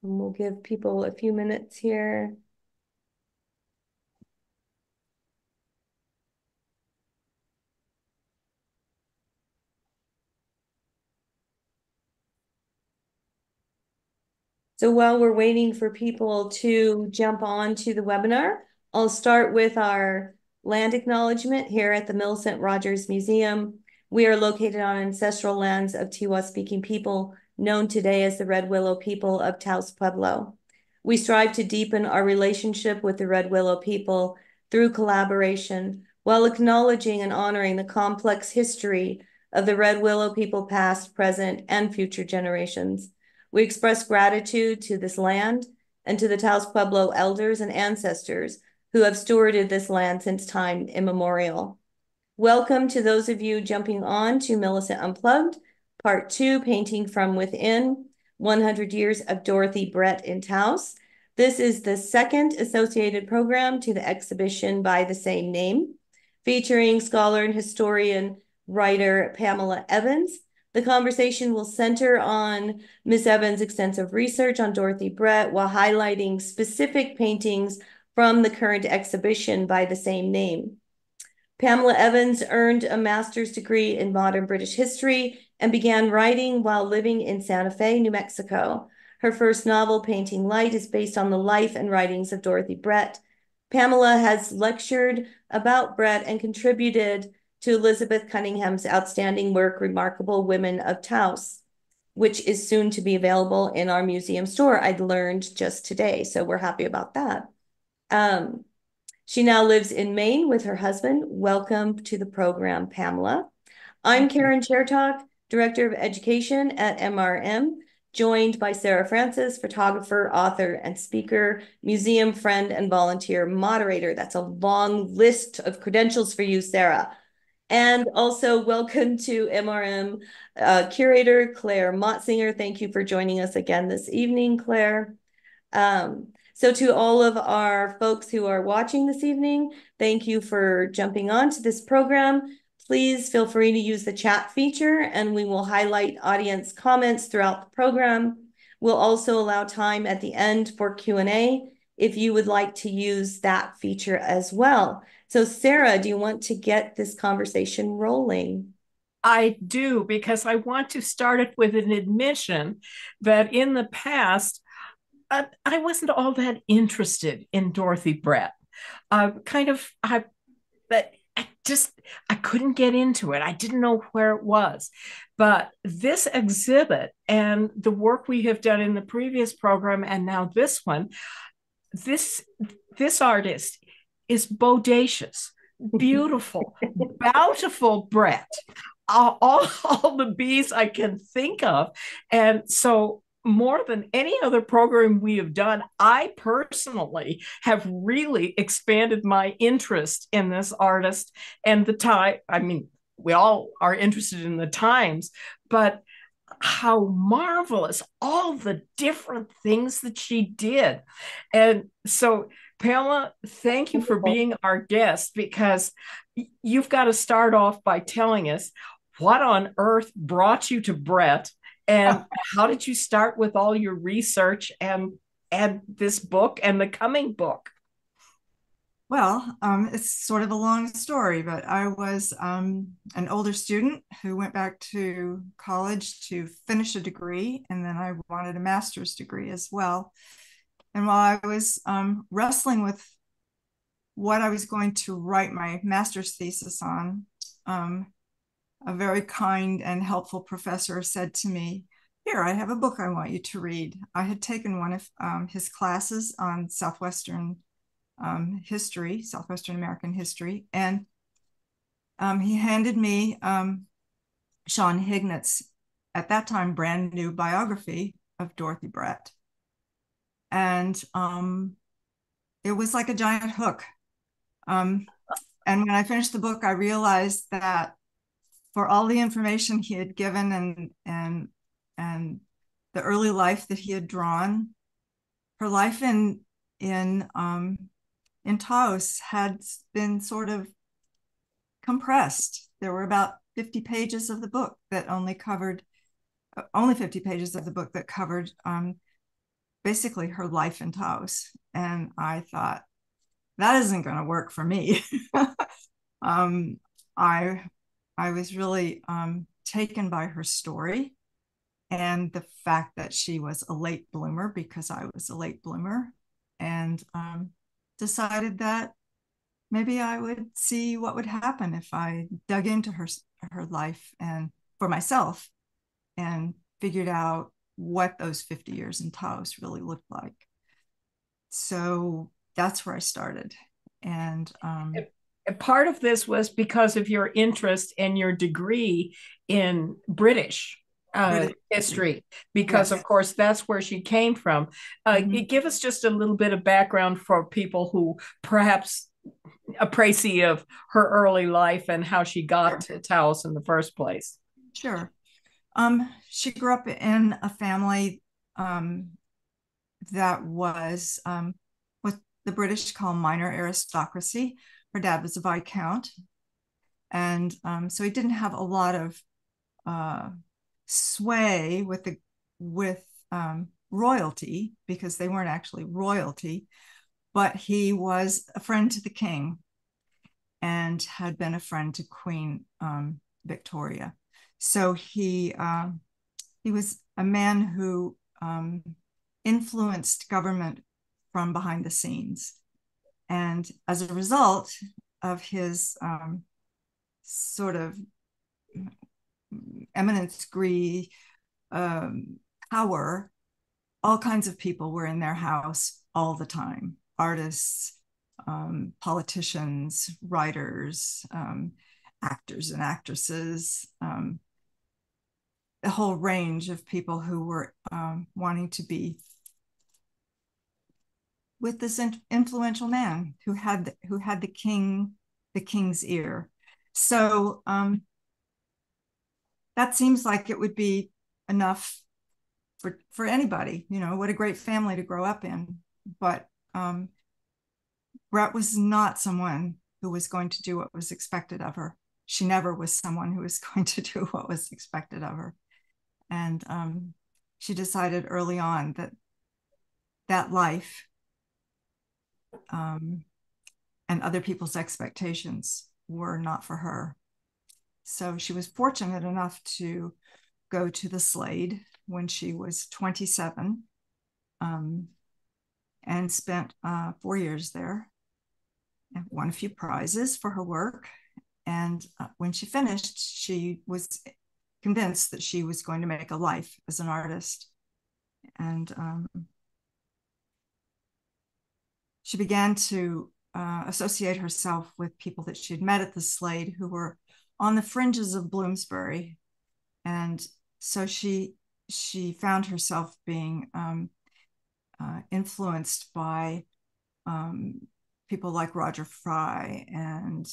And we'll give people a few minutes here. So while we're waiting for people to jump on to the webinar, I'll start with our land acknowledgement here at the Millicent Rogers Museum. We are located on ancestral lands of Tiwa-speaking people, known today as the Red Willow people of Taos Pueblo. We strive to deepen our relationship with the Red Willow people through collaboration, while acknowledging and honoring the complex history of the Red Willow people past, present, and future generations. We express gratitude to this land and to the Taos Pueblo elders and ancestors who have stewarded this land since time immemorial. Welcome to those of you jumping on to Millicent Unplugged, Part 2, Painting from Within, 100 Years of Dorothy Brett in Taos. This is the second associated program to the exhibition by the same name, featuring scholar and historian writer Pamela Evans. The conversation will center on Ms. Evans' extensive research on Dorothy Brett while highlighting specific paintings from the current exhibition by the same name. Pamela Evans earned a master's degree in modern British history and began writing while living in Santa Fe, New Mexico. Her first novel, Painting Light, is based on the life and writings of Dorothy Brett. Pamela has lectured about Brett and contributed to Elizabeth Cunningham's outstanding work, Remarkable Women of Taos, which is soon to be available in our museum store. I learned just today, so we're happy about that. She now lives in Maine with her husband. Welcome to the program, Pamela. I'm Karen Chertok, Director of Education at MRM, joined by Sarah Francis, photographer, author, and speaker, museum friend, and volunteer moderator. That's a long list of credentials for you, Sarah. And also welcome to MRM curator, Claire Motzinger. Thank you for joining us again this evening, Claire. So to all of our folks who are watching this evening, thank you for jumping on to this program. Please feel free to use the chat feature and we will highlight audience comments throughout the program. We'll also allow time at the end for Q&A if you would like to use that feature as well. So Sarah, do you want to get this conversation rolling? I do, because I want to start it with an admission that in the past, I wasn't all that interested in Dorothy Brett. But I couldn't get into it. I didn't know where it was. But this exhibit and the work we have done in the previous program and now this one, this this artist is bodacious, beautiful, bountiful Brett. All the bees I can think of. And so more than any other program we have done, I personally have really expanded my interest in this artist and the time. I mean, we all are interested in the times, but how marvelous all the different things that she did. And so, Pamela, thank you for being our guest, because you've got to start off by telling us what on earth brought you to Brett, and how did you start with all your research and this book and the coming book? Well, it's sort of a long story, but I was an older student who went back to college to finish a degree, and then I wanted a master's degree as well. And while I was wrestling with what I was going to write my master's thesis on, a very kind and helpful professor said to me, "Here, I have a book I want you to read." I had taken one of his classes on Southwestern history, Southwestern American history, and he handed me Sean Hignett's, at that time, brand new biography of Dorothy Brett. And it was like a giant hook. And when I finished the book, I realized that for all the information he had given and the early life that he had drawn, her life in Taos had been sort of compressed. There were about 50 pages of the book that only 50 pages of the book that covered basically her life in Taos. And I thought, that isn't going to work for me. um, I I was really taken by her story and the fact that she was a late bloomer because I was a late bloomer, and decided that maybe I would see what would happen if I dug into her life and for myself and figured out what those 50 years in Taos really looked like. So that's where I started. And part of this was because of your interest and your degree in British history, because yes. of course that's where she came from. Give us just a little bit of background for people who perhaps a précis of her early life and how she got to Taos in the first place. Sure. She grew up in a family that was what the British call minor aristocracy. Her dad was a viscount, and so he didn't have a lot of sway with royalty because they weren't actually royalty, but he was a friend to the king and had been a friend to Queen Victoria. So he was a man who influenced government from behind the scenes. And as a result of his sort of eminence degree power, all kinds of people were in their house all the time: artists, politicians, writers, actors and actresses, a whole range of people who were wanting to be with this influential man who had the king's ear. So that seems like it would be enough for anybody. You know, what a great family to grow up in. But Brett was not someone who was going to do what was expected of her. She never was someone who was going to do what was expected of her. And she decided early on that life and other people's expectations were not for her. So she was fortunate enough to go to the Slade when she was 27, and spent 4 years there and won a few prizes for her work. And when she finished, she was convinced that she was going to make a life as an artist. And she began to associate herself with people that she had met at the Slade who were on the fringes of Bloomsbury. And so she found herself being influenced by people like Roger Fry and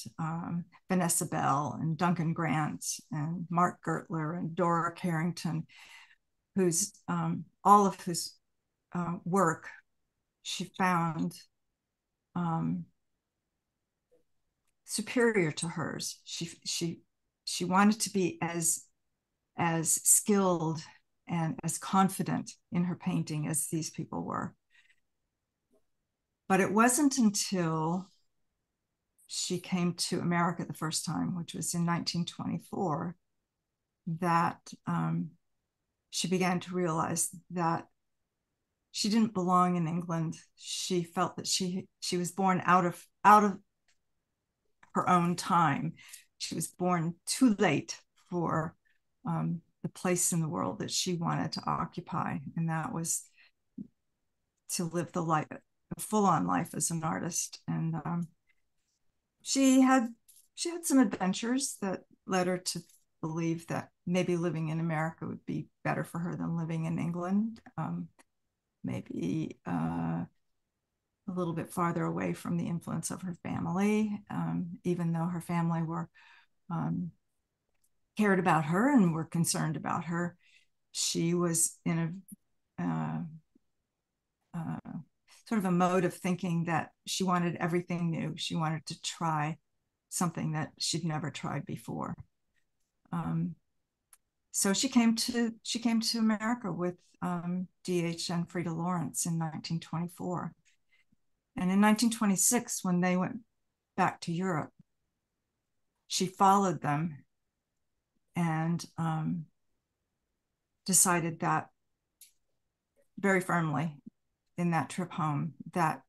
Vanessa Bell and Duncan Grant and Mark Gertler and Dora Carrington, whose all of whose work she found superior to hers. She wanted to be as skilled and as confident in her painting as these people were. But it wasn't until she came to America the first time, which was in 1924, that she began to realize that she didn't belong in England. She felt that she was born out of her own time. She was born too late for the place in the world that she wanted to occupy, and that was to live a full-on life as an artist. And she had some adventures that led her to believe that maybe living in America would be better for her than living in England. Maybe a little bit farther away from the influence of her family, even though her family were cared about her and were concerned about her. She was in a sort of a mode of thinking that she wanted everything new. She wanted to try something that she'd never tried before. So she came to America with DH and Frida Lawrence in 1924. And in 1926, when they went back to Europe, she followed them and decided that very firmly in that trip home that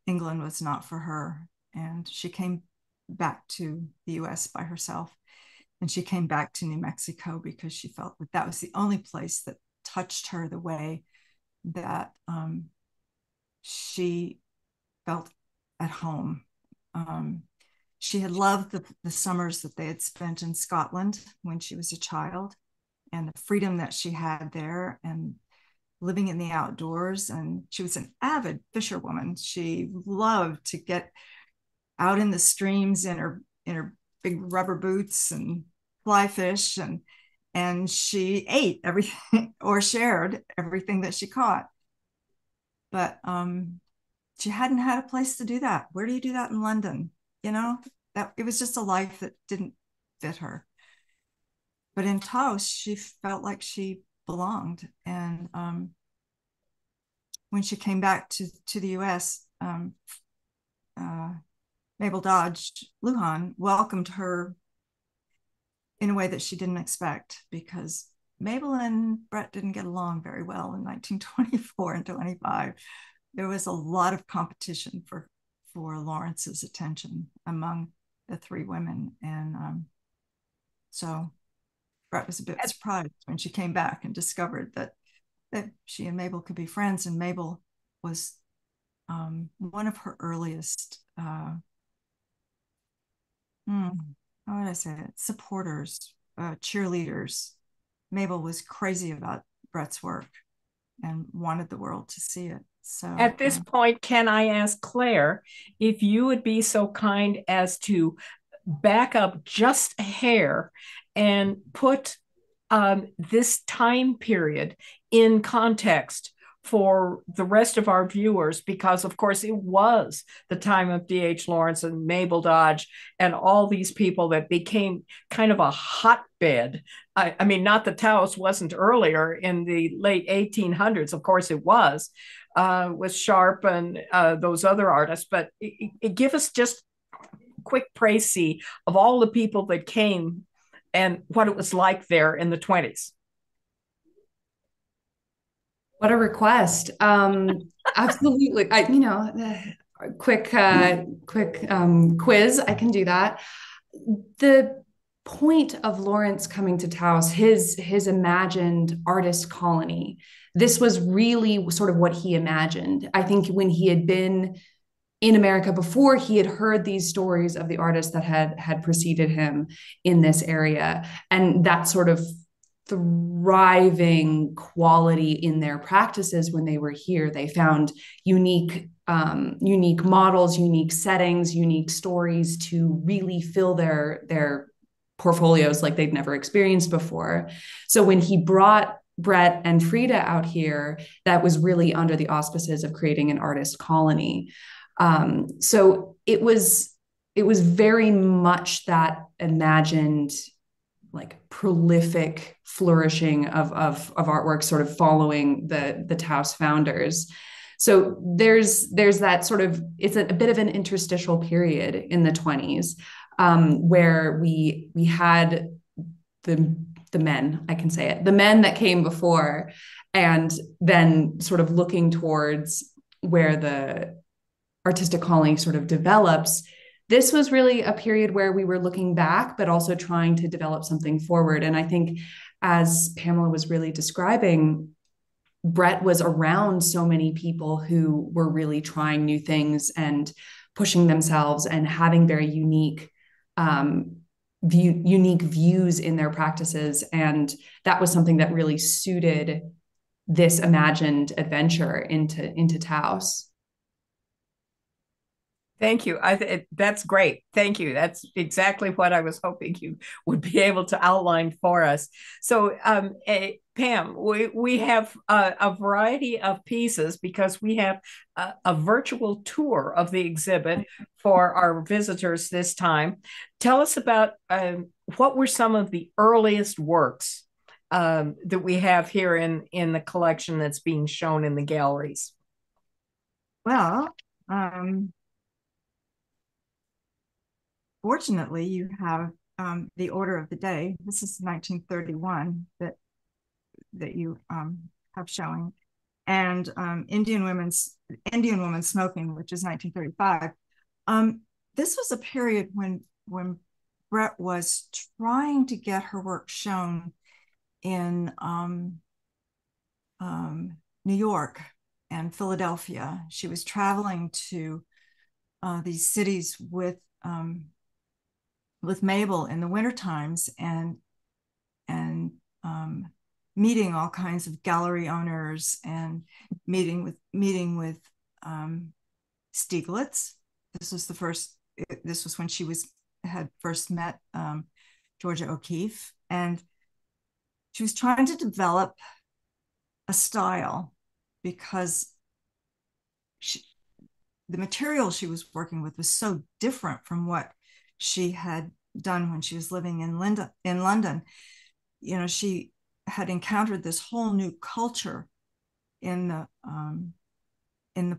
England was not for her. And she came back to the US by herself. And she came back to New Mexico because she felt that that was the only place that touched her the way that she felt at home. She had loved the summers that they had spent in Scotland when she was a child, and the freedom that she had there, and living in the outdoors. And she was an avid fisherwoman. She loved to get out in the streams in her big rubber boots and fly fish, and she ate everything or shared everything that she caught. But she hadn't had a place to do that. Where do you do that in London? That it was just a life that didn't fit her. But in Taos, she felt like she belonged. And when she came back to the US, Mabel Dodge Lujan welcomed her in a way that she didn't expect, because Mabel and Brett didn't get along very well in 1924 and 25. There was a lot of competition for Lawrence's attention among the three women. And so Brett was a bit surprised when she came back and discovered that she and Mabel could be friends. And Mabel was one of her earliest, how would I say it, supporters, cheerleaders. Mabel was crazy about Brett's work and wanted the world to see it. So at this point, can I ask Claire if you would be so kind as to back up just a hair and put this time period in context for the rest of our viewers, because of course it was the time of D.H. Lawrence and Mabel Dodge and all these people that became kind of a hotbed. I mean, not that Taos wasn't earlier in the late 1800s, of course it was, with Sharp and those other artists, but it give us just a quick précis of all the people that came and what it was like there in the 20s. What a request. Absolutely. Quick quiz. I can do that. The point of Lawrence coming to Taos, his imagined artist colony, this was really sort of what he imagined. I think when he had been in America before, he had heard these stories of the artists that had preceded him in this area, and that sort of thriving quality in their practices. When they were here, they found unique models, unique settings, unique stories to really fill their portfolios like they'd never experienced before. So when he brought Brett and Frida out here, that was really under the auspices of creating an artist colony. So it was very much that imagined, like, prolific flourishing of artwork, sort of following the Taos founders. So there's that sort of, it's a bit of an interstitial period in the 20s, where we had the men, I can say it, the men that came before, and then sort of looking towards where the artistic colony sort of develops. This was really a period where we were looking back, but also trying to develop something forward. And I think, as Pamela was really describing, Brett was around so many people who were really trying new things and pushing themselves and having very unique views in their practices. And that was something that really suited this imagined adventure into Taos. Thank you. That's great. Thank you. That's exactly what I was hoping you would be able to outline for us. So, Pam, we have a variety of pieces because we have a virtual tour of the exhibit for our visitors this time. Tell us about what were some of the earliest works that we have here in the collection that's being shown in the galleries? Well, fortunately, you have the Order of the Day. This is 1931 that you have showing, and Indian Women Smoking, which is 1935. This was a period when Brett was trying to get her work shown in New York and Philadelphia. She was traveling to these cities with Mabel in the winter times, and meeting all kinds of gallery owners, and meeting with Stieglitz. This was when she had first met Georgia O'Keeffe, and she was trying to develop a style because the material she was working with was so different from what she had done when she was living in London. You know, she had encountered this whole new culture in the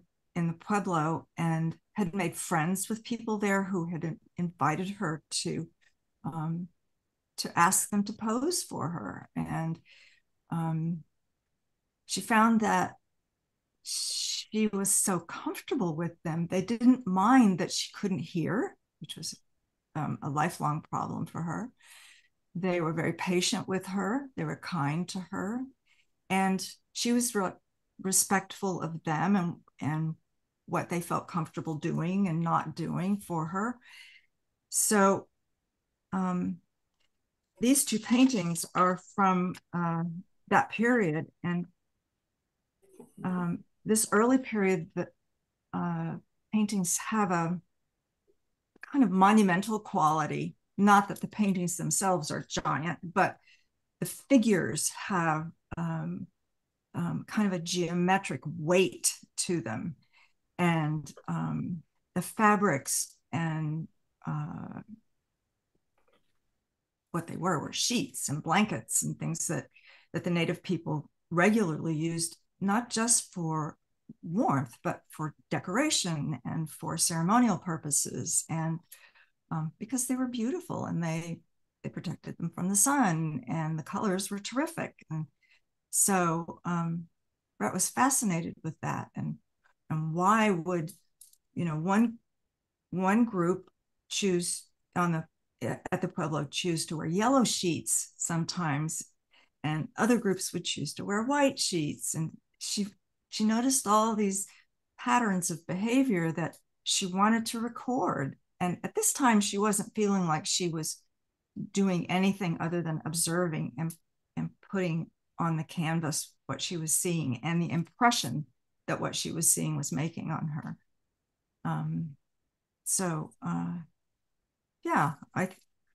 Pueblo, and had made friends with people there who had invited her to ask them to pose for her. And she found that she was so comfortable with them. They didn't mind that she couldn't hear, which was a lifelong problem for her. They were very patient with her. They were kind to her. And she was respectful of them and what they felt comfortable doing and not doing for her. So these two paintings are from that period. And this early period, that paintings have a kind of monumental quality. Not that the paintings themselves are giant, but the figures have kind of a geometric weight to them. And the fabrics and what they were sheets and blankets and things that the native people regularly used, not just for warmth, but for decoration and for ceremonial purposes. And because they were beautiful, and they protected them from the sun, and the colors were terrific. And so Brett was fascinated with that. And why would, you know, one group choose at the Pueblo choose to wear yellow sheets sometimes, and other groups would choose to wear white sheets. And she noticed all these patterns of behavior that she wanted to record. And at this time, she wasn't feeling like she was doing anything other than observing and putting on the canvas what she was seeing, and the impression that what she was seeing was making on her. Yeah,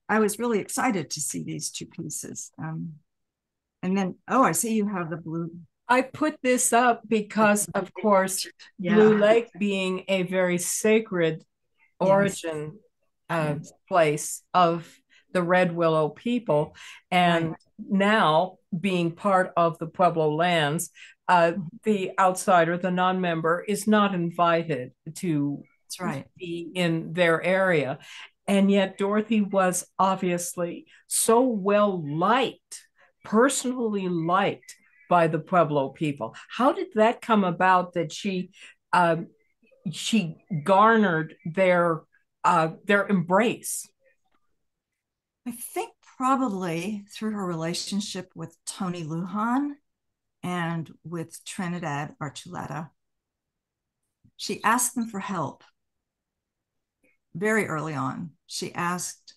I was really excited to see these two pieces. And then, I see you have the blue. I put this up because, of course, Yeah. Blue Lake being a very sacred origin place of the Red Willow people, and now being part of the Pueblo lands, the outsider, the non-member, is not invited to be in their area. And yet Dorothy was obviously so well liked, personally liked by the Pueblo people. How did that come about, that she garnered their embrace? I think probably through her relationship with Tony Lujan and with Trinidad Archuleta. She asked them for help very early on. She asked,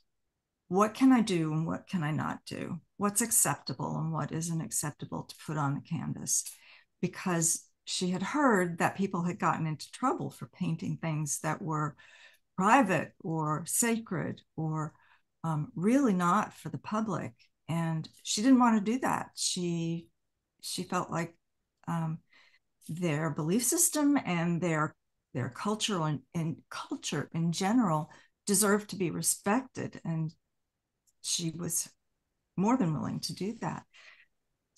what can I do and what can I not do? What's acceptable and what isn't acceptable to put on the canvas? Because she had heard that people had gotten into trouble for painting things that were private or sacred, or really not for the public. And she didn't want to do that. She felt like their belief system and their culture and culture in general deserved to be respected. And she was more than willing to do that.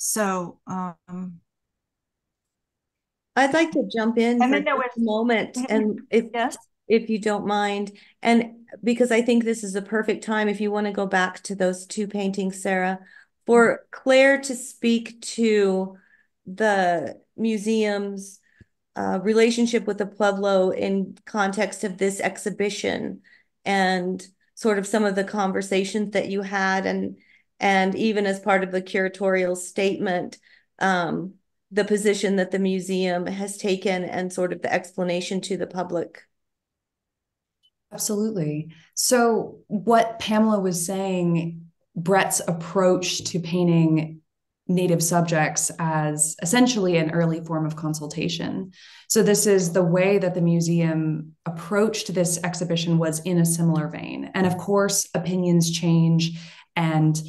So, I'd like to jump in and for then there just a moment, and yes. if you don't mind, and because I think this is a perfect time, if you want to go back to those two paintings, Sarah, for Claire to speak to the museum's relationship with the Pueblo in context of this exhibition, and sort of some of the conversations that you had, and even as part of the curatorial statement, the position that the museum has taken and sort of the explanation to the public. Absolutely. So, what Pamela was saying, Brett's approach to painting Native subjects as essentially an early form of consultation. So, this is the way that the museum approached this exhibition was in a similar vein. And of course, opinions change and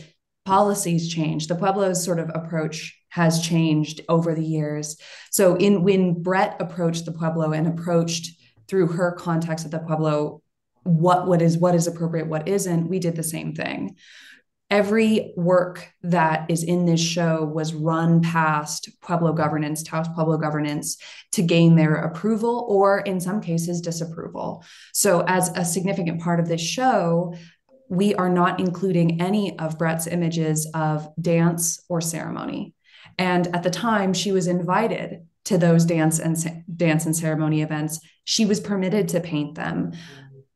policies change. The Pueblo's sort of approach has changed over the years. So, when Brett approached the Pueblo and approached through her context of the Pueblo what is appropriate, what isn't, we did the same thing. Every work that is in this show was run past Pueblo governance, Taos Pueblo governance, to gain their approval or in some cases disapproval. So as a significant part of this show, we are not including any of Brett's images of dance or ceremony. And at the time she was invited to those dance and ceremony events, she was permitted to paint them.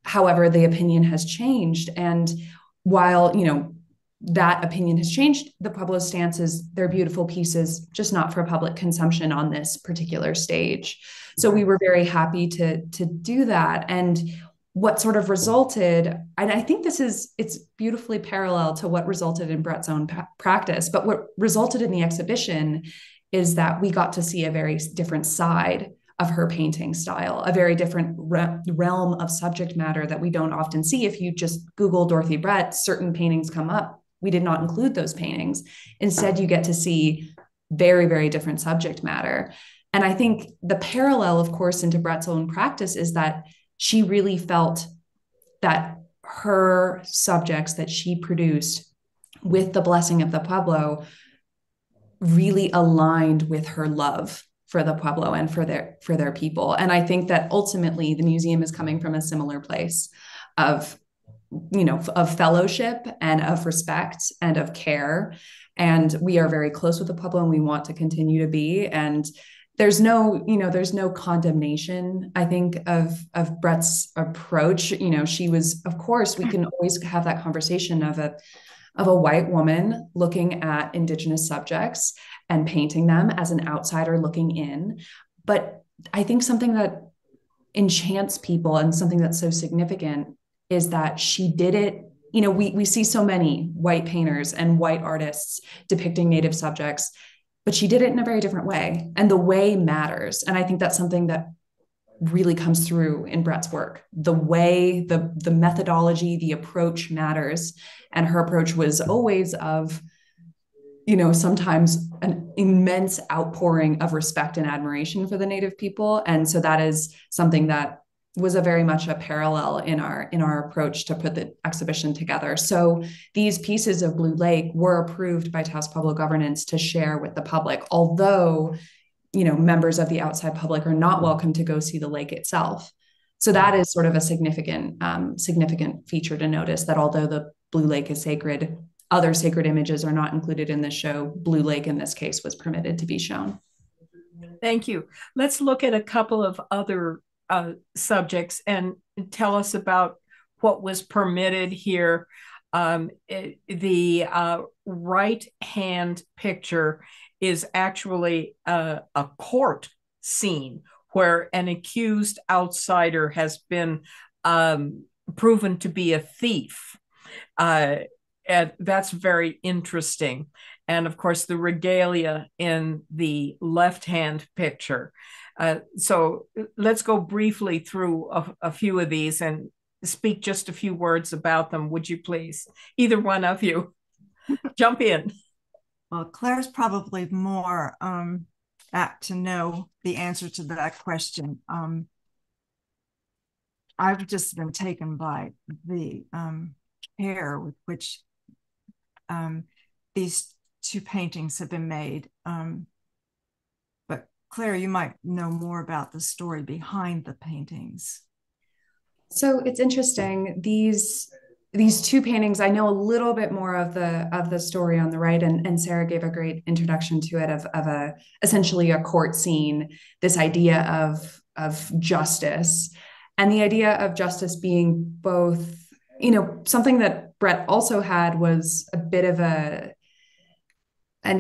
However, the opinion has changed. And while, that opinion has changed, the Pueblo stance is they're beautiful pieces, just not for public consumption on this particular stage. So we were very happy to do that. And what sort of resulted, and I think it's beautifully parallel to what resulted in Brett's own practice, but what resulted in the exhibition is that we got to see a very different side of her painting style, a very different realm of subject matter that we don't often see. If you just Google Dorothy Brett, certain paintings come up. We did not include those paintings. Instead, you get to see very, very different subject matter. And I think the parallel, of course, into Brett's own practice is that she really felt that her subjects that she produced with the blessing of the Pueblo really aligned with her love for the Pueblo and for their people. And I think that ultimately the museum is coming from a similar place of fellowship and of respect and of care. And we are very close with the Pueblo and we want to continue to be. And there's no condemnation, I think, of Brett's approach. She was, of course, we can always have that conversation of a white woman looking at Indigenous subjects and painting them as an outsider looking in. But I think something that enchants people and something that's so significant is that she did it. We see so many white painters and white artists depicting Native subjects, but she did it in a very different way. And the way matters. And I think that's something that really comes through in Brett's work. The way, the methodology, the approach matters. And her approach was always of, sometimes an immense outpouring of respect and admiration for the Native people. And so that is something that was very much a parallel in our approach to put the exhibition together. So these pieces of Blue Lake were approved by Taos Pueblo governance to share with the public, although members of the outside public are not welcome to go see the lake itself. So that is sort of a significant feature to notice, that although the Blue Lake is sacred, other sacred images are not included in this show. Blue Lake, in this case, was permitted to be shown. Thank you. Let's look at a couple of other subjects and tell us about what was permitted here. The right hand picture is actually a court scene where an accused outsider has been proven to be a thief. And that's very interesting. And of course, the regalia in the left-hand picture. So let's go briefly through a few of these and speak just a few words about them, would you please? Either one of you, jump in. Well, Claire's probably more apt to know the answer to that question. I've just been taken by the care with which these two paintings have been made. But Claire, you might know more about the story behind the paintings. So it's interesting. These two paintings, I know a little bit more of the story on the right, and Sarah gave a great introduction to it of a essentially a court scene, this idea of justice, and the idea of justice being both, something that Brett also had was a bit of an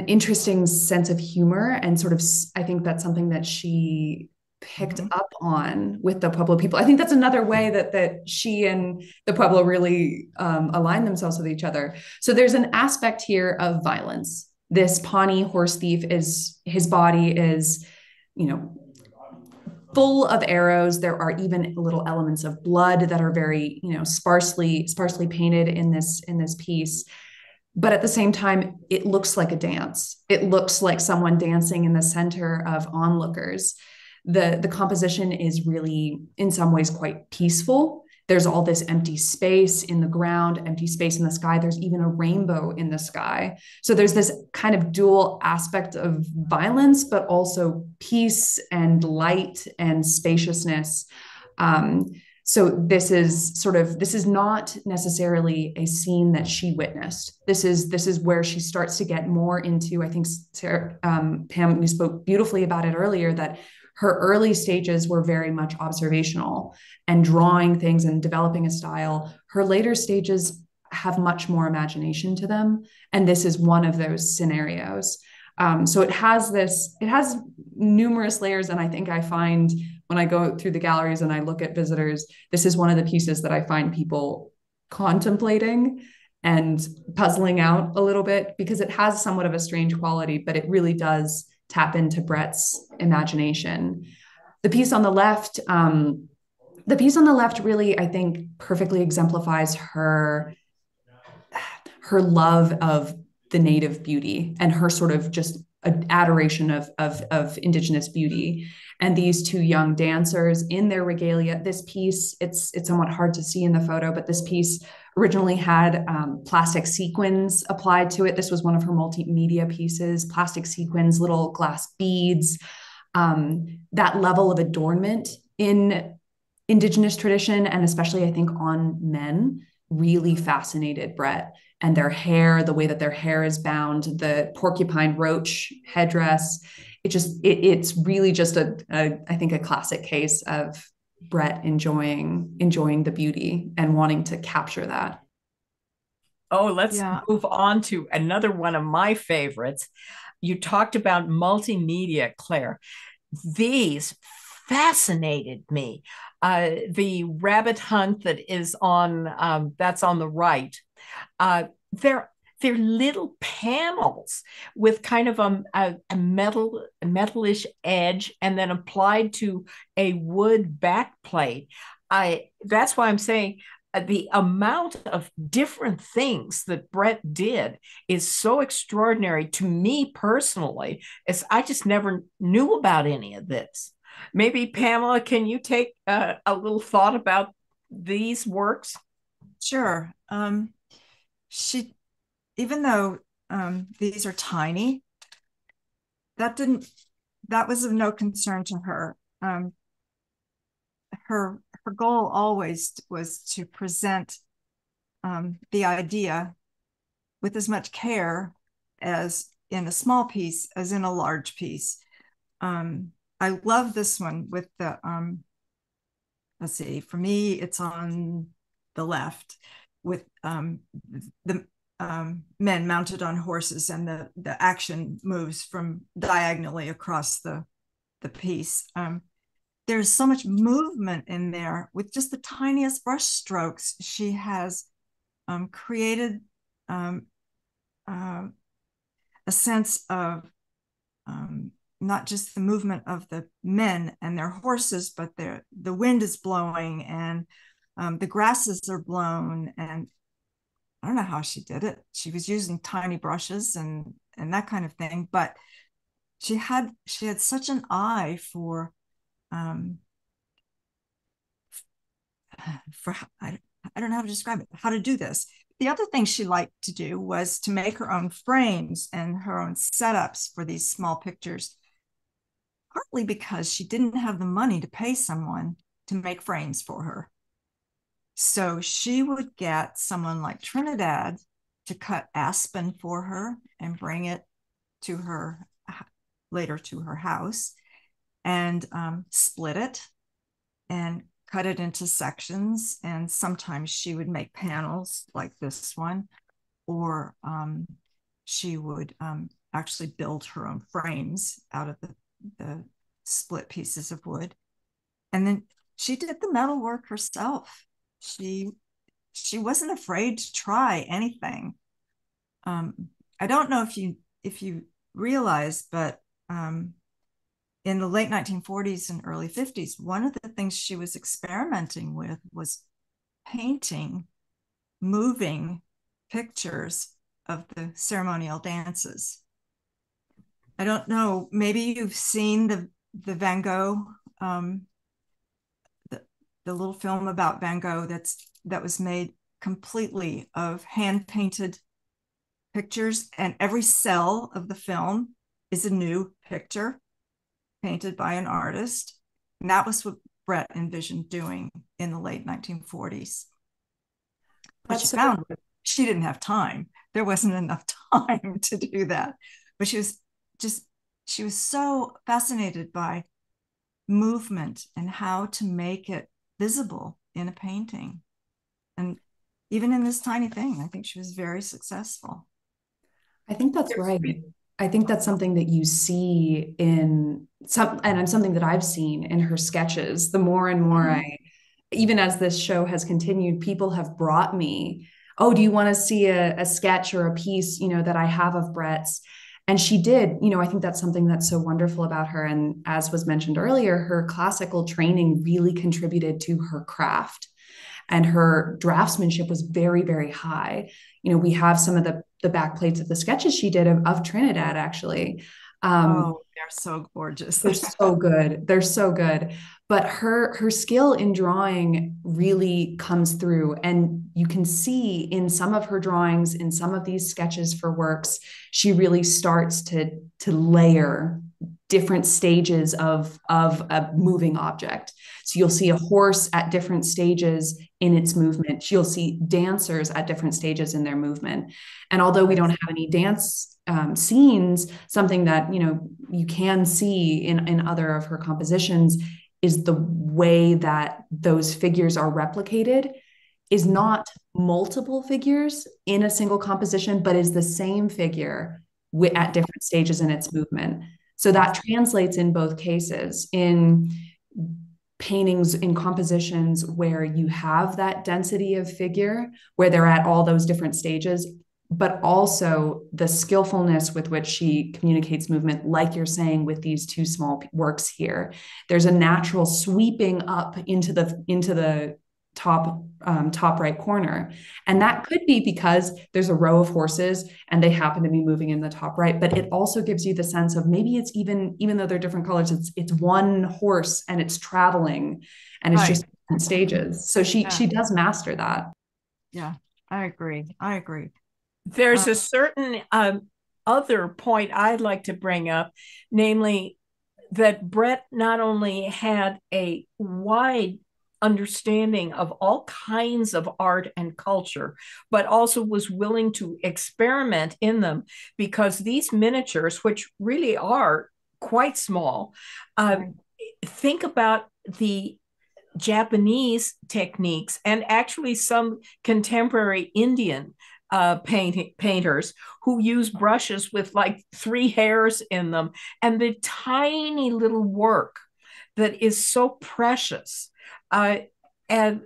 interesting sense of humor, and sort of, I think that's something that she picked up on with the Pueblo people. I think that's another way that she and the Pueblo really align themselves with each other. So there's an aspect here of violence. This Pawnee horse thief, his body is, full of arrows. There are even little elements of blood that are very, sparsely painted in this piece. But at the same time, it looks like a dance. It looks like someone dancing in the center of onlookers. The composition is really, in some ways, quite peaceful. There's all this empty space in the ground, empty space in the sky. There's even a rainbow in the sky. So there's this kind of dual aspect of violence, but also peace and light and spaciousness. So this is not necessarily a scene that she witnessed. This is where she starts to get more into, I think, Sarah, Pam, you spoke beautifully about it earlier, that her early stages were very much observational and drawing things and developing a style. Her later stages have much more imagination to them. And this is one of those scenarios. So it has numerous layers. And I think I find when I go through the galleries and I look at visitors, this is one of the pieces that I find people contemplating and puzzling out a little bit, because it has somewhat of a strange quality, but it really does tap into Brett's imagination. The piece on the left really, I think, perfectly exemplifies her love of the native beauty and her sort of just adoration of Indigenous beauty. And these two young dancers in their regalia. This piece, it's somewhat hard to see in the photo, but this piece originally had plastic sequins applied to it. This was one of her multimedia pieces, plastic sequins, little glass beads. That level of adornment in Indigenous tradition, and especially I think on men, really fascinated Brett. And their hair, the way that their hair is bound, the porcupine roach headdress, it's really just I think a classic case of Brett enjoying the beauty and wanting to capture that. Oh, let's move on to another one of my favorites. You talked about multimedia, Claire. These fascinated me. The rabbit hunt that is on, that's on the right. They're little panels with kind of a metalish edge, and then applied to a wood backplate. That's why I'm saying the amount of different things that Brett did is so extraordinary to me personally. I just never knew about any of this. Maybe Pamela, can you take a little thought about these works? Sure. Even though these are tiny, that was of no concern to her. Her goal always was to present the idea with as much care as in a small piece as in a large piece. I love this one with the let's see, for me it's on the left with the men mounted on horses, and the action moves from diagonally across the piece. There's so much movement in there with just the tiniest brush strokes. She has created a sense of not just the movement of the men and their horses, but the wind is blowing, and the grasses are blown, and I don't know how she did it. She was using tiny brushes and that kind of thing, but she had such an eye for I don't know how to describe it, how to do this. the other thing she liked to do was to make her own frames and her own setups for these small pictures, partly because she didn't have the money to pay someone to make frames for her. So she would get someone like Trinidad to cut aspen for her and bring it to her later to her house, and split it and cut it into sections. And sometimes she would make panels like this one, or she would actually build her own frames out of the split pieces of wood. And then she did the metal work herself. She wasn't afraid to try anything. I don't know if you realize, but in the late 1940s and early 50s, one of the things she was experimenting with was painting moving pictures of the ceremonial dances. I don't know, maybe you've seen the Van Gogh, the little film about Van Gogh that was made completely of hand painted pictures, and every cell of the film is a new picture painted by an artist. And that was what Brett envisioned doing in the late 1940s. But she found she didn't have time. There wasn't enough time to do that. But she was so fascinated by movement and how to make it visible in a painting. And even in this tiny thing, I think she was very successful. I think that's right. I think that's something that you see in something that I've seen in her sketches. The more and more even as this show has continued, people have brought me, oh, do you want to see a sketch or a piece, that I have of Brett's? And she did, I think that's something that's so wonderful about her. And as was mentioned earlier, her classical training really contributed to her craft, and her draftsmanship was very, very high. We have some of the back plates of the sketches she did of Trinidad, actually. They're so gorgeous. They're so good. They're so good. But her skill in drawing really comes through. And you can see in some of her drawings, in some of these sketches for works, she really starts to layer different stages of a moving object. So you'll see a horse at different stages in its movement. You'll see dancers at different stages in their movement. And although we don't have any dance scenes, something that you can see in other of her compositions is the way that those figures are replicated is not multiple figures in a single composition, but is the same figure at different stages in its movement. So that translates in both cases, in paintings, in compositions where you have that density of figure, where they're at all those different stages, but also the skillfulness with which she communicates movement, like you're saying with these two small works here. There's a natural sweeping up into the top right corner. And that could be because there's a row of horses and they happen to be moving in the top right. But it also gives you the sense of maybe it's even though they're different colors, it's one horse and it's traveling and it's just different stages. So she does master that. Yeah, I agree. There's a certain other point I'd like to bring up, namely that Brett not only had a wide understanding of all kinds of art and culture, but also was willing to experiment in them, because these miniatures, which really are quite small, think about the Japanese techniques and actually some contemporary Indian painters who use brushes with like 3 hairs in them, and the tiny little work that is so precious. And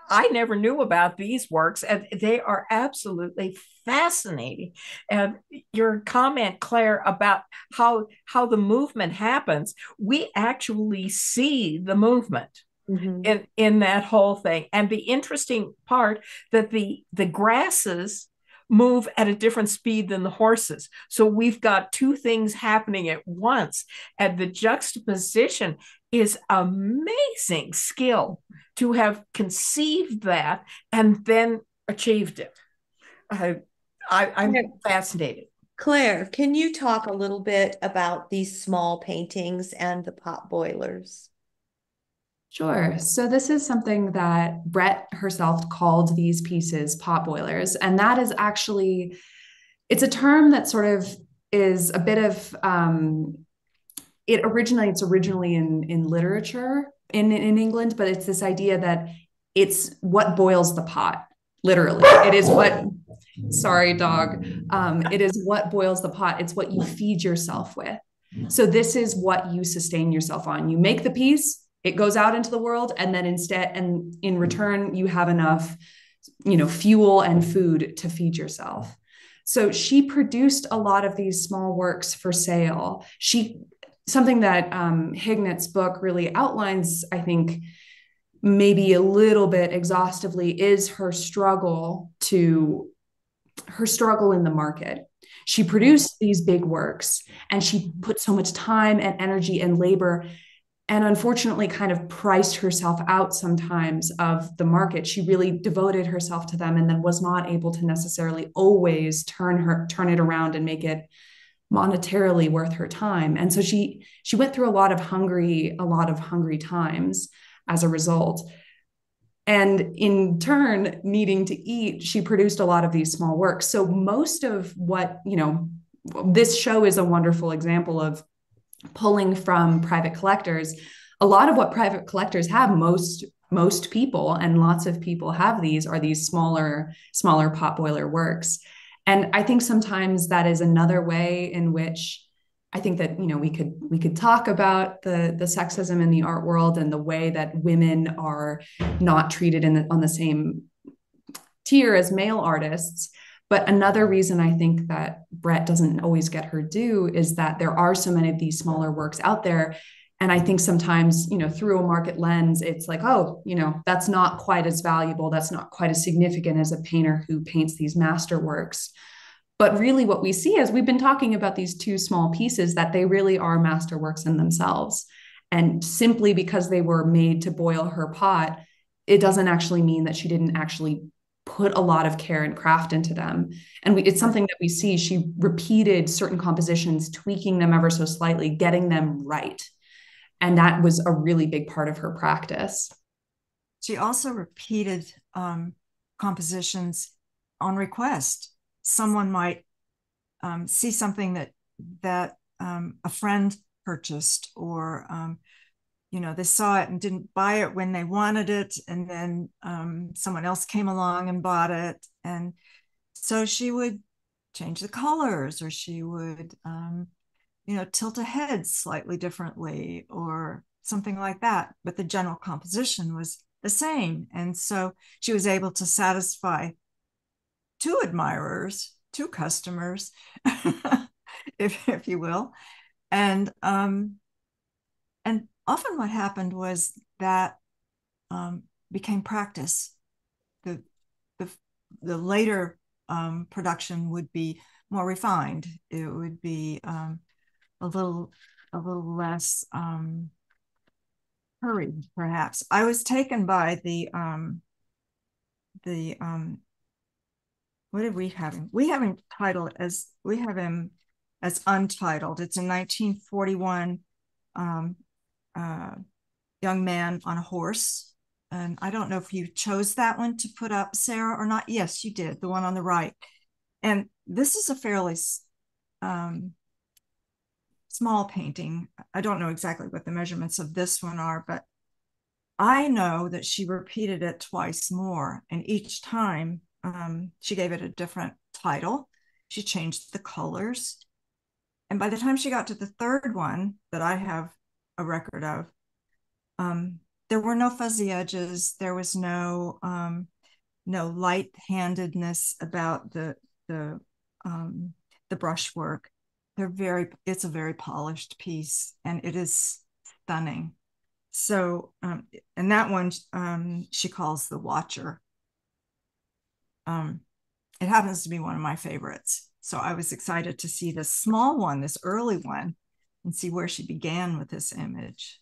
I never knew about these works, and they are absolutely fascinating. And your comment, Claire, about how the movement happens, we actually see the movement. Mm-hmm. in that whole thing. And the interesting part that the grasses move at a different speed than the horses. So we've got two things happening at once. And the juxtaposition is amazing skill to have conceived that and then achieved it. I'm fascinated. Claire, can you talk a little bit about these small paintings and the pot boilers? Sure. So this is something that Brett herself called these pieces pot boilers. And that is actually, it's a term that sort of is a bit of, it's originally in literature in England, but it's this idea that it's what boils the pot, literally. It is what, sorry, dog. It is what boils the pot. It's what you feed yourself with. So this is what you sustain yourself on. You make the piece, it goes out into the world, and then in return, you have enough, fuel and food to feed yourself. So she produced a lot of these small works for sale. Something that Hignet's book really outlines, I think, maybe a little bit exhaustively, is her struggle in the market. She produced these big works and she put so much time and energy and labor, and unfortunately kind of priced herself out sometimes of the market. She really devoted herself to them and then was not able to necessarily always turn it around and make it monetarily worth her time. And so she went through a lot of hungry times as a result. And in turn, needing to eat, she produced a lot of these small works. So most of what, this show is a wonderful example of pulling from private collectors. A lot of what private collectors have, most people, and lots of people have these, are these smaller potboiler works. And I think sometimes that is another way in which I think that, we could talk about the sexism in the art world and the way that women are not treated on the same tier as male artists. But another reason I think that Brett doesn't always get her due is that there are so many of these smaller works out there. And I think sometimes, through a market lens, it's like, oh, that's not quite as valuable. That's not quite as significant as a painter who paints these masterworks. But really what we see is we've been talking about these two small pieces, that they really are masterworks in themselves. And simply because they were made to boil her pot, it doesn't actually mean that she didn't actually put a lot of care and craft into them. And it's something that we see. She repeated certain compositions, tweaking them ever so slightly, getting them right. And that was a really big part of her practice. She also repeated compositions on request. Someone might see something that a friend purchased, or they saw it and didn't buy it when they wanted it, and then someone else came along and bought it, and so she would change the colors, or she would tilt a head slightly differently or something like that, but the general composition was the same. And so she was able to satisfy two admirers, two customers, if you will. And often what happened was that became practice. The later production would be more refined. It would be a little less hurried, perhaps. I was taken by the what did we have him? We have him as Untitled. It's a 1941 young man on a horse. And I don't know if you chose that one to put up, Sarah, or not. Yes, you did, the one on the right. And this is a fairly small painting. I don't know exactly what the measurements of this one are, but I know that she repeated it twice more. And each time she gave it a different title. She changed the colors. And by the time she got to the third one that I have a record of, there were no fuzzy edges. There was no light-handedness about the brushwork. It's a very polished piece, and it is stunning. So, and that one she calls The Watcher. It happens to be one of my favorites. So I was excited to see this small one, this early one, and see where she began with this image.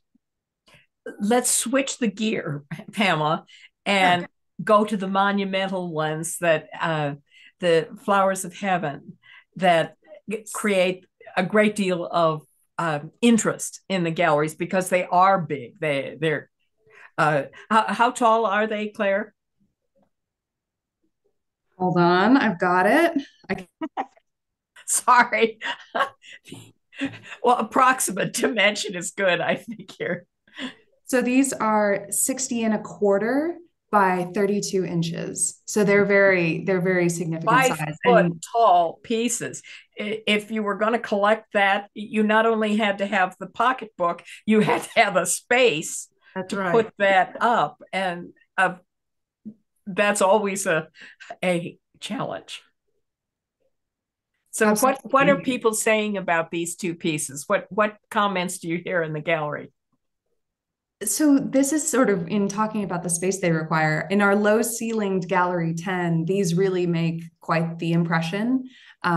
Let's switch the gear, Pamela, and go to the monumental ones that the flowers of heaven that create a great deal of interest in the galleries because they are big. They're how tall are they, Claire? Hold on, I've got it. Sorry. Well, approximate dimension is good, I think, here. So these are 60 1/4 by 32 inches. So they're very significant size. 5 foot tall pieces. If you were going to collect that, you not only had to have the pocketbook, you had to have a space That's to right. put that up. And that's always a challenge. So what are people saying about these two pieces? What comments do you hear in the gallery? So this is sort of in talking about the space they require. In our low-ceilinged Gallery 10, these really make quite the impression.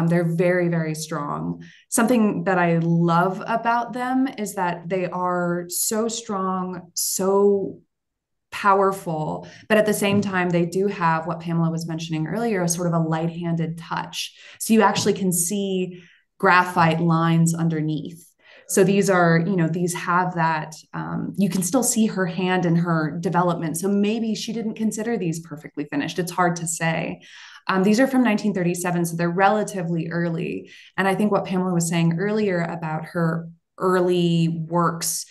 They're very, very strong. Something that I love about them is that they are so strong, so powerful, but at the same time, they do have what Pamela was mentioning earlier, a sort of a light-handed touch. So you actually can see graphite lines underneath. So these are, these have that, you can still see her hand in her development. So maybe she didn't consider these perfectly finished. It's hard to say. These are from 1937, so they're relatively early. And I think what Pamela was saying earlier about her early works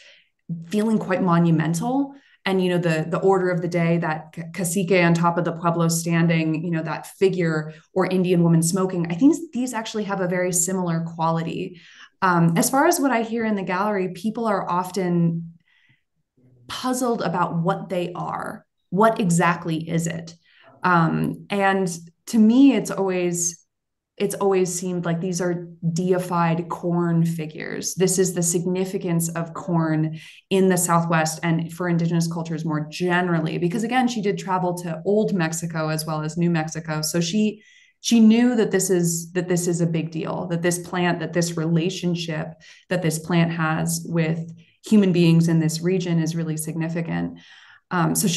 feeling quite monumental, and the order of the day, that cacique on top of the pueblo standing, that figure, or Indian woman smoking, I think these actually have a very similar quality. As far as what I hear in the gallery, people are often puzzled about what they are. What exactly is it? And to me, it's always seemed like these are deified corn figures. This is the significance of corn in the Southwest and for Indigenous cultures more generally, because again, she did travel to Old Mexico as well as New Mexico. So she knew that this is a big deal, that this plant, that this relationship that this plant has with human beings in this region is really significant. So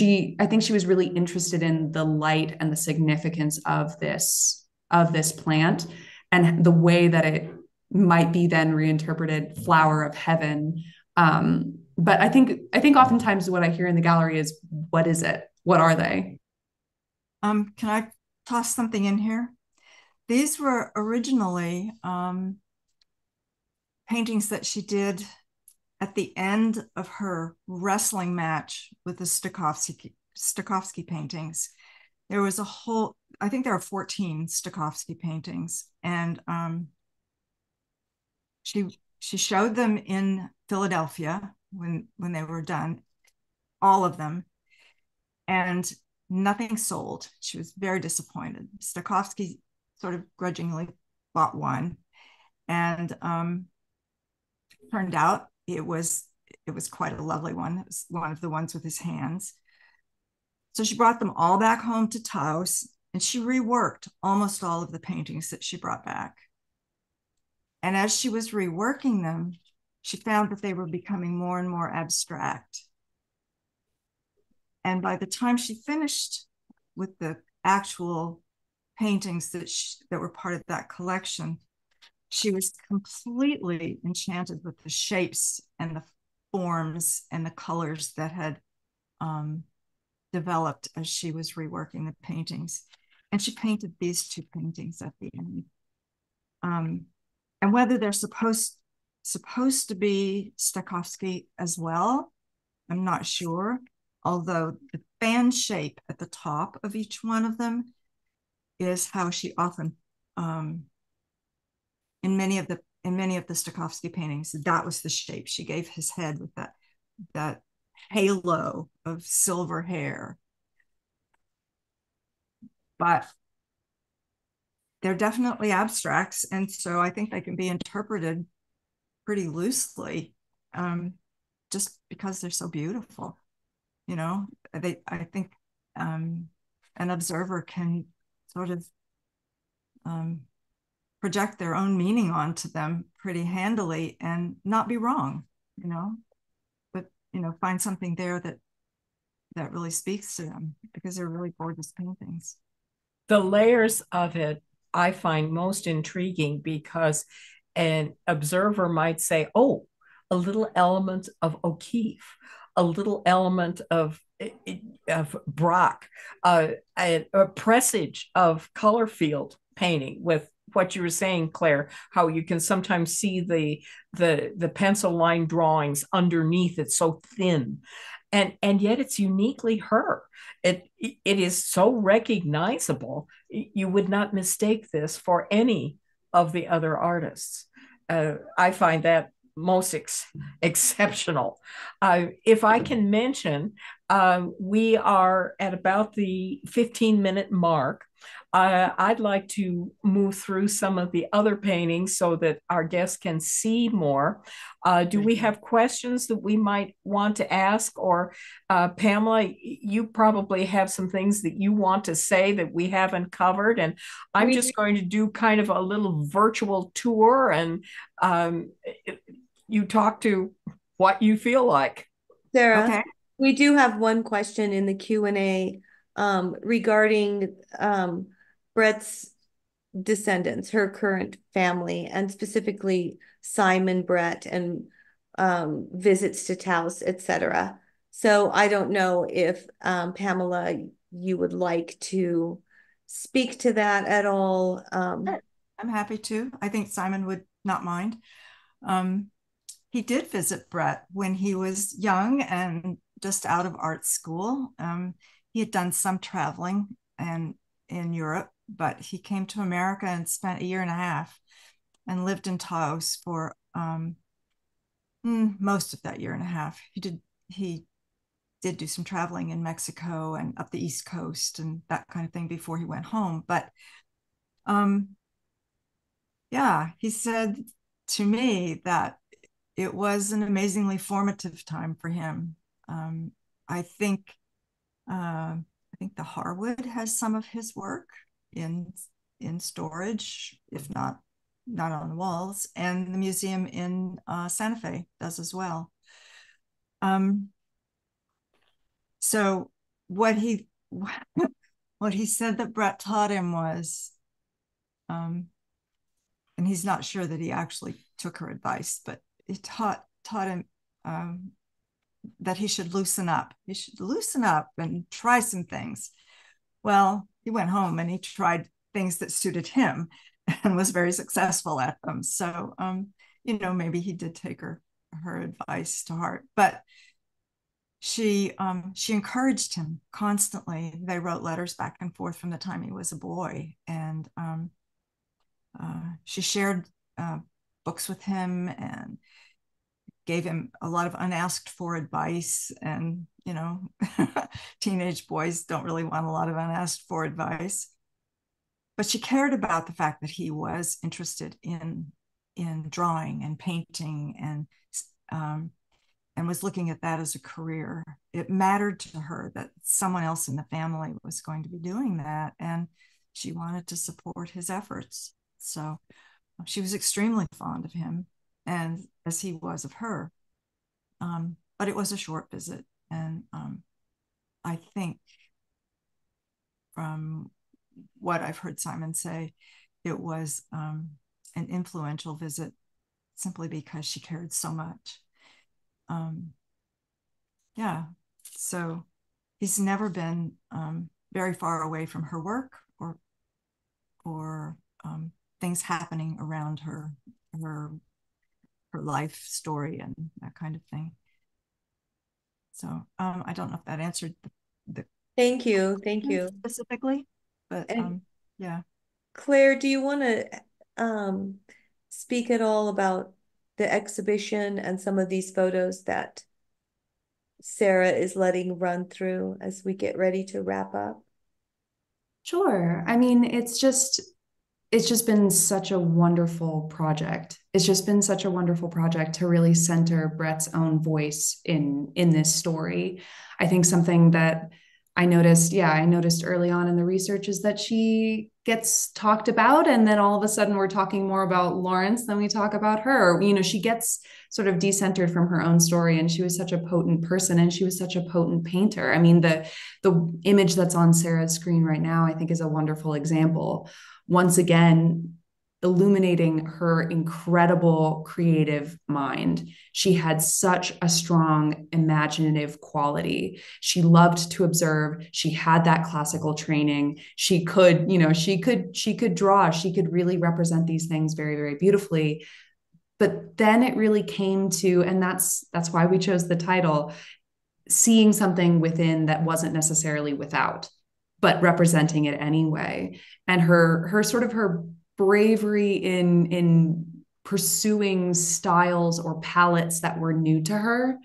I think she was really interested in the light and the significance of this plant and the way that it might be then reinterpreted flower of heaven. But I think oftentimes what I hear in the gallery is, what is it? What are they? Can I toss something in here? These were originally paintings that she did at the end of her wrestling match with the Stokowski paintings. There was I think there are 14 Stokowski paintings, and she showed them in Philadelphia when they were done, all of them, and nothing sold. She was very disappointed. Stokowski sort of grudgingly bought one, and turned out it was quite a lovely one. It was one of the ones with his hands. So she brought them all back home to Taos, and she reworked almost all of the paintings that she brought back. And as she was reworking them, she found that they were becoming more and more abstract. And by the time she finished with the actual paintings that were part of that collection, she was completely enchanted with the shapes and the forms and the colors that had developed as she was reworking the paintings. And she painted these two paintings at the end. And whether they're supposed to be Stokowski as well, I'm not sure. Although the fan shape at the top of each one of them is how she often, in many of the Stokowski paintings, that was the shape she gave his head, with that halo of silver hair. But they're definitely abstracts, and so I think they can be interpreted pretty loosely, just because they're so beautiful. I think an observer can sort of project their own meaning onto them pretty handily and not be wrong, but find something there that really speaks to them, because they're really gorgeous paintings. The layers of it I find most intriguing, because an observer might say, oh, a little element of O'Keeffe, a little element of Brock, a presage of color field painting, with what you were saying, Claire, how you can sometimes see the pencil line drawings underneath. It's so thin, and yet it's uniquely her. It is so recognizable. You would not mistake this for any of the other artists. I find that most exceptional. If I can mention, we are at about the 15-minute mark. I'd like to move through some of the other paintings so that our guests can see more. Do we have questions that we might want to ask? Or Pamela, you probably have some things that you want to say that we haven't covered. And I'm just going to do kind of a little virtual tour, and you talk to what you feel like. Sarah, Okay. we do have one question in the Q&A regarding Brett's descendants, her current family, and specifically Simon Brett, and visits to Taos, etc. So I don't know if Pamela, you would like to speak to that at all. I'm happy to. I think Simon would not mind. He did visit Brett when he was young and just out of art school. He had done some traveling and in Europe, but he came to America and spent a year and a half and lived in Taos for most of that year and a half. He did do some traveling in Mexico and up the East Coast and that kind of thing before he went home. But yeah, he said to me that it was an amazingly formative time for him. I think the Harwood has some of his work in storage, if not on the walls, and the museum in Santa Fe does as well. So what he said that Brett taught him was, and he's not sure that he actually took her advice, but it taught him that he should loosen up. He should loosen up and try some things. Well, he went home and he tried things that suited him and was very successful at them. So, maybe he did take her advice to heart, but she encouraged him constantly. They wrote letters back and forth from the time he was a boy, and she shared books with him and gave him a lot of unasked for advice. And teenage boys don't really want a lot of unasked for advice, but she cared about the fact that he was interested in drawing and painting, and was looking at that as a career. It mattered to her that someone else in the family was going to be doing that, and she wanted to support his efforts. So she was extremely fond of him, and as he was of her. But it was a short visit, and I think from what I've heard Simon say, it was an influential visit simply because she cared so much. Yeah, so he's never been very far away from her work or things happening around her life story and that kind of thing. So I don't know if that answered the Thank you specifically, but yeah. Claire, do you want to speak at all about the exhibition and some of these photos that Sarah is letting run through as we get ready to wrap up? Sure. I mean, it's just been such a wonderful project. It's just been such a wonderful project to really center Brett's own voice in this story. I think something that I noticed early on in the research is that she gets talked about, and then all of a sudden we're talking more about Lawrence than we talk about her. She gets sort of decentered from her own story, and she was such a potent person, and she was such a potent painter. I mean, the image that's on Sarah's screen right now, I think, is a wonderful example once again illuminating her incredible creative mind. She had such a strong imaginative quality. She loved to observe. She had that classical training. She could, she could draw. She could really represent these things very, very beautifully. But then it really came to, and that's why we chose the title, seeing something within that wasn't necessarily without, but representing it anyway. And her sort of her bravery in pursuing styles or palettes that were new to her,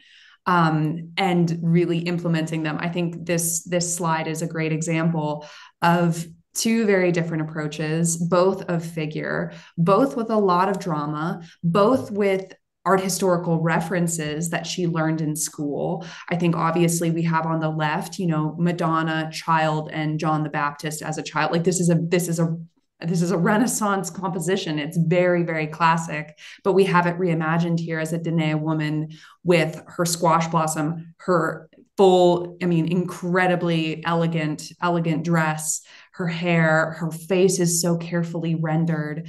and really implementing them. I think this slide is a great example of two very different approaches, both of figure, both with a lot of drama, both with art historical references that she learned in school. I think obviously we have on the left, Madonna, child, and John the Baptist as a child. Like this is a Renaissance composition. It's very, very classic, but we have it reimagined here as a Danae woman with her squash blossom, her full, incredibly elegant dress, her hair, her face is so carefully rendered.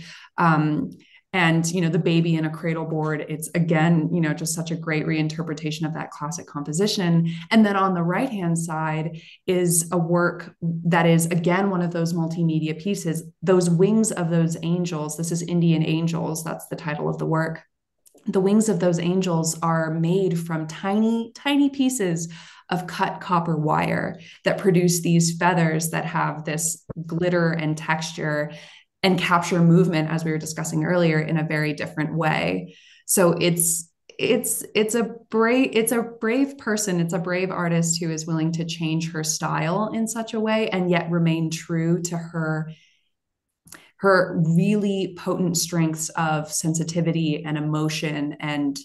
And, the baby in a cradle board, it's again, just such a great reinterpretation of that classic composition. And then on the right-hand side is a work that is, again, one of those multimedia pieces, those wings of those angels. This is Indian Angels. That's the title of the work. The wings of those angels are made from tiny, tiny pieces of cut copper wire that produce these feathers that have this glitter and texture and capture movement, as we were discussing earlier, in a very different way. So it's a brave person, it's a brave artist who is willing to change her style in such a way and yet remain true to her really potent strengths of sensitivity and emotion and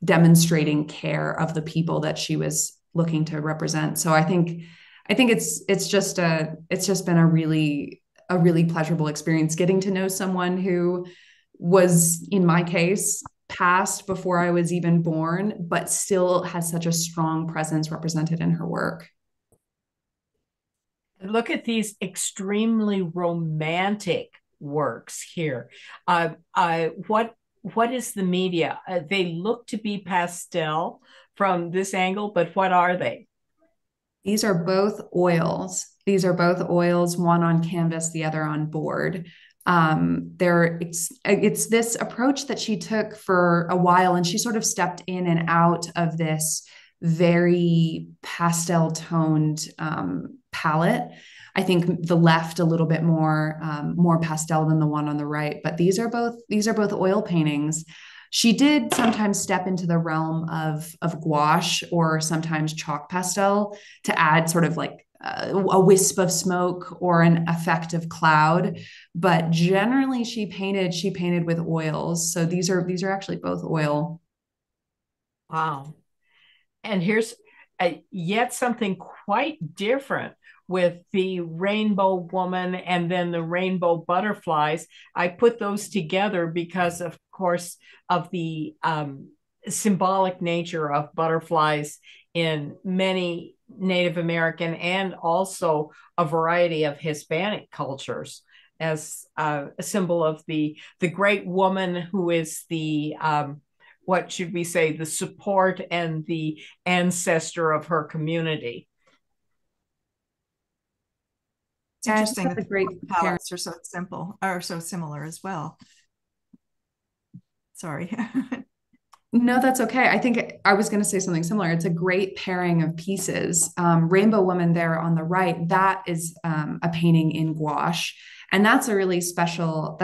demonstrating care of the people that she was looking to represent. So I think it's just been a really pleasurable experience getting to know someone who was, in my case, passed before I was even born, but still has such a strong presence represented in her work. Look at these extremely romantic works here. What is the media? They look to be pastel from this angle, but what are they? These are both oils. One on canvas, the other on board. It's this approach that she took for a while, and she sort of stepped in and out of this very pastel toned palette. I think the left a little bit more pastel than the one on the right, but these are both oil paintings. She did sometimes step into the realm of gouache or sometimes chalk pastel to add sort of like a wisp of smoke or an effect of cloud, but generally she painted with oils. So these are actually both oil. Wow. And here's yet something quite different with the rainbow woman and then the rainbow butterflies. I put those together because, of course, of the symbolic nature of butterflies in many Native American and also a variety of Hispanic cultures as a symbol of the great woman who is the what should we say, the support and the ancestor of her community. It's interesting that the great palettes are so simple, are so similar as well. Sorry. No, that's okay. I think I was going to say something similar. It's a great pairing of pieces. Rainbow Woman there on the right, that is a painting in gouache. And that's a really special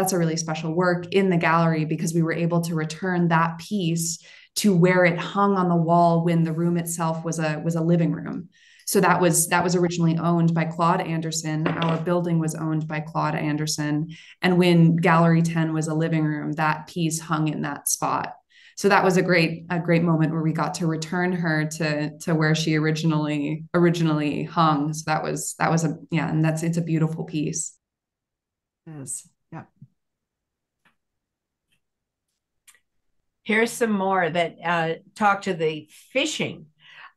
work in the gallery because we were able to return that piece to where it hung on the wall when the room itself was a living room. So that was originally owned by Claude Anderson. Our building was owned by Claude Anderson. And when Gallery 10 was a living room, that piece hung in that spot. So that was a great moment where we got to return her to where she originally hung. So that was and it's a beautiful piece. It is. Yeah. Here's some more that talk to the fishing.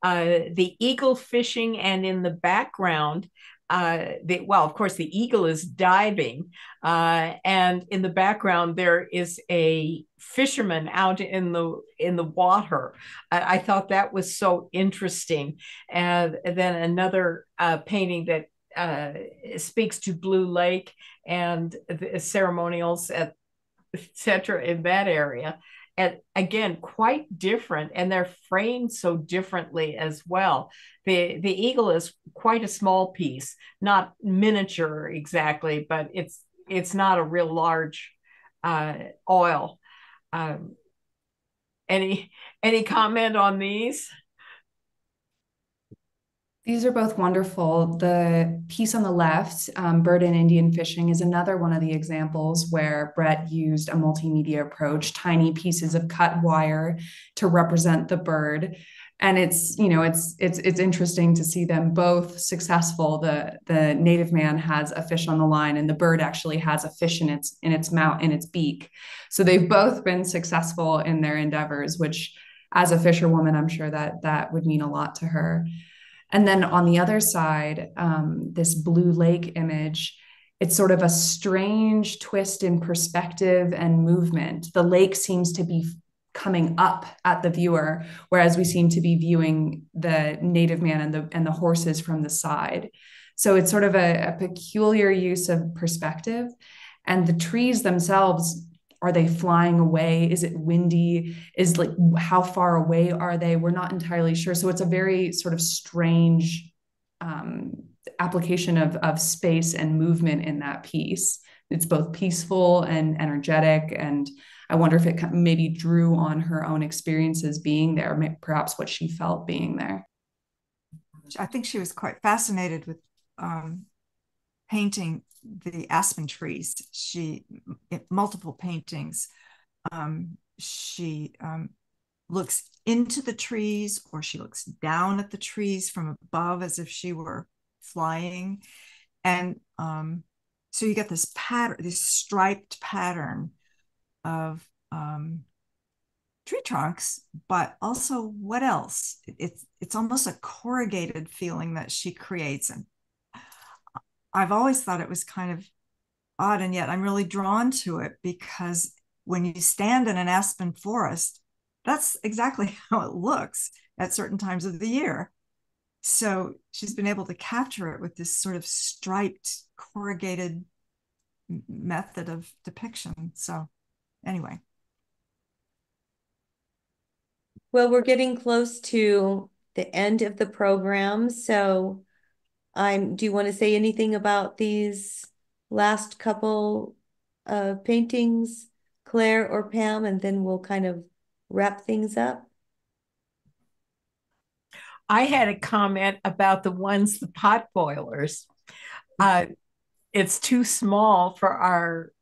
The eagle fishing, and in the background, well, of course, the eagle is diving, and in the background there is a fisherman out in the water. I thought that was so interesting. And then another painting that speaks to Blue Lake and the ceremonials, etc., in that area. And again, quite different, and they're framed so differently as well. The eagle is quite a small piece, not miniature exactly, but it's not a real large oil. Um, any comment on these? These are both wonderful. The piece on the left, Bird and Indian Fishing, is another one of the examples where Brett used a multimedia approach, tiny pieces of cut wire to represent the bird. And it's interesting to see them both successful. The native man has a fish on the line, and the bird actually has a fish in its mouth, in its beak. So they've both been successful in their endeavors, which, as a fisherwoman, I'm sure that would mean a lot to her. And then on the other side, this Blue Lake image, it's sort of a strange twist in perspective and movement. The lake seems to be coming up at the viewer, whereas we seem to be viewing the native man and the horses from the side. So it's sort of a peculiar use of perspective. And the trees themselves, are they flying away? Is it windy? Is like, how far away are they? We're not entirely sure. So it's a very sort of strange application of space and movement in that piece. It's both peaceful and energetic. And I wonder if it maybe drew on her own experiences being there, perhaps what she felt being there. I think she was quite fascinated with painting the aspen trees. Multiple paintings, she looks into the trees, or she looks down at the trees from above as if she were flying. And so you get this pattern, this striped pattern of tree trunks, but also what else? It's almost a corrugated feeling that she creates. And I've always thought it was kind of odd, and yet I'm really drawn to it, because when you stand in an aspen forest, that's exactly how it looks at certain times of the year. So she's been able to capture it with this sort of striped, corrugated method of depiction. So anyway. Well, we're getting close to the end of the program, so do you want to say anything about these last couple of paintings, Claire or Pam, and then we'll kind of wrap things up? I had a comment about the pot boilers. It's too small for our